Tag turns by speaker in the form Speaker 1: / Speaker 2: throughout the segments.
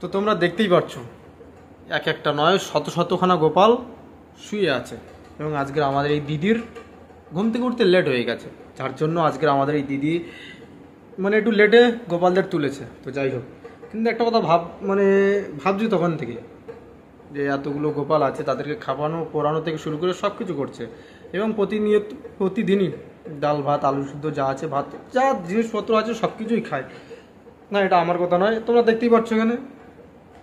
Speaker 1: তো তোমরা দেখতেই পাচ্ছ এক একটা নয় শত শতখানা গোপাল শুয়ে আছে এবং আজকের আমাদের এই দিদির ঘুম থেকে উঠতে লেট হয়ে গেছে, যার জন্য আজকের আমাদের এই দিদি মানে একটু লেটে গোপালদের তুলেছে। তো যাই হোক, কিন্তু একটা কথা ভাবছি তখন থেকে যে এতগুলো গোপাল আছে, তাদেরকে খাওয়ানো পরানো থেকে শুরু করে সব কিছু করছে এবং প্রতিদিনই ডাল ভাত আলু সিদ্ধ যা আছে, ভাত যা জিনিসপত্র আছে সব কিছুই খায়। না, এটা আমার কথা নয়, তোমরা দেখতেই পাচ্ছ এখানে।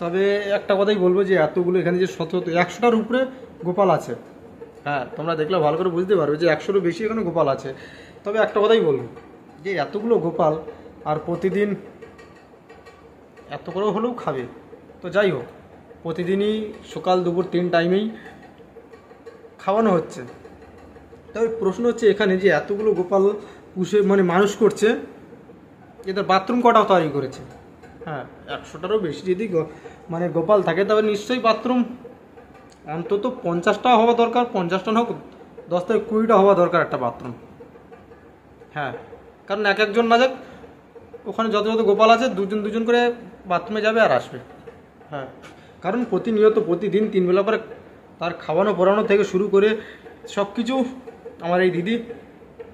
Speaker 1: তবে একটা কথাই বলবো যে এতগুলো এখানে যে 100টার উপরে গোপাল আছে, হ্যাঁ তোমরা দেখলে ভালো করে বুঝতে পারবে যে 100রও বেশি এখানে গোপাল আছে। তবে একটা কথাই বলবো যে এতগুলো গোপাল আর প্রতিদিন এত করে হলেও খাবে। তো যাই হোক, প্রতিদিনই সকাল দুপুর 3 টাইমেই খাওয়ানো হচ্ছে। তবে প্রশ্ন হচ্ছে এখানে যে এতগুলো গোপাল পুষে মানুষ করছে, এদের বাথরুম কটাও তৈরি করেছে। হ্যাঁ, 100টারও বেশি যদি গোপাল থাকে তবে নিশ্চয়ই বাথরুম অন্তত 50টা হওয়া দরকার, 50টা হোক 10 থেকে 20টা হওয়া দরকার একটা বাথরুম। হ্যাঁ, কারণ এক একজন না যাক, ওখানে যত যত গোপাল আছে দুজন দুজন করে বাথরুমে যাবে আর আসবে। হ্যাঁ, কারণ প্রতিনিয়ত প্রতিদিন 3 বেলা করে তার খাওয়ানো পড়ানো থেকে শুরু করে সব কিছু আমার এই দিদি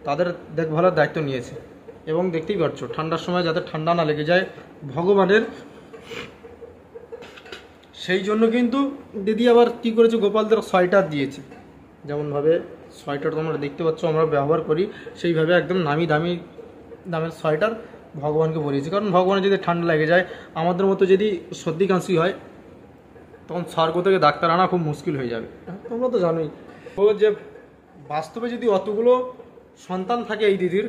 Speaker 1: তাদের দেখভালের দায়িত্ব নিয়েছে। এবং দেখতেই পাচ্ছ ঠান্ডার সময় যাতে ঠান্ডা না লেগে যায় ভগবানের, সেই জন্য কিন্তু দিদি আবার কী করেছে, গোপালদের সোয়েটার দিয়েছে। যেমনভাবে সোয়েটার তোমরা দেখতে পাচ্ছ আমরা ব্যবহার করি, সেইভাবে একদম নামি দামের সোয়েটার ভগবানকে পরিয়েছে। কারণ ভগবানের যদি ঠান্ডা লেগে যায়, আমাদের মতো যদি সর্দি কাশি হয়, তখন স্বর্গ থেকে ডাক্তার আনা খুব মুশকিল হয়ে যাবে। তোমরা তো জানোই। তো যে বাস্তবে যদি অতগুলো সন্তান থাকে এই দিদির,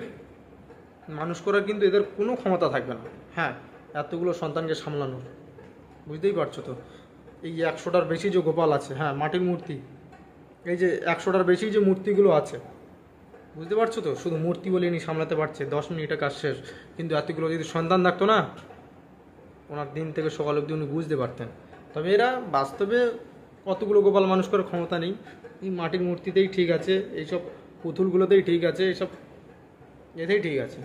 Speaker 1: মানুষ করার কিন্তু এদের কোনো ক্ষমতা থাকবে না। হ্যাঁ, এতগুলো সন্তানকে সামলানোর, বুঝতেই পারছো তো। এই 100টার বেশি যে গোপাল আছে, হ্যাঁ মাটির মূর্তি, এই যে 100টার বেশি যে মূর্তিগুলো আছে, বুঝতে পারছো তো। শুধু মূর্তি বলে ইনি সামলাতে পারছে, 10 মিনিটে কাজ শেষ। কিন্তু এতগুলো যদি সন্তান থাকতো না, ওনার দিন থেকে সকাল অবধি উনি বুঝতে পারতেন। তবে এরা বাস্তবে কতগুলো গোপাল মানুষ করার ক্ষমতা নেই। এই মাটির মূর্তিতেই ঠিক আছে, এইসব পুতুলগুলোতেই ঠিক আছে, এইসব এতেই ঠিক আছে।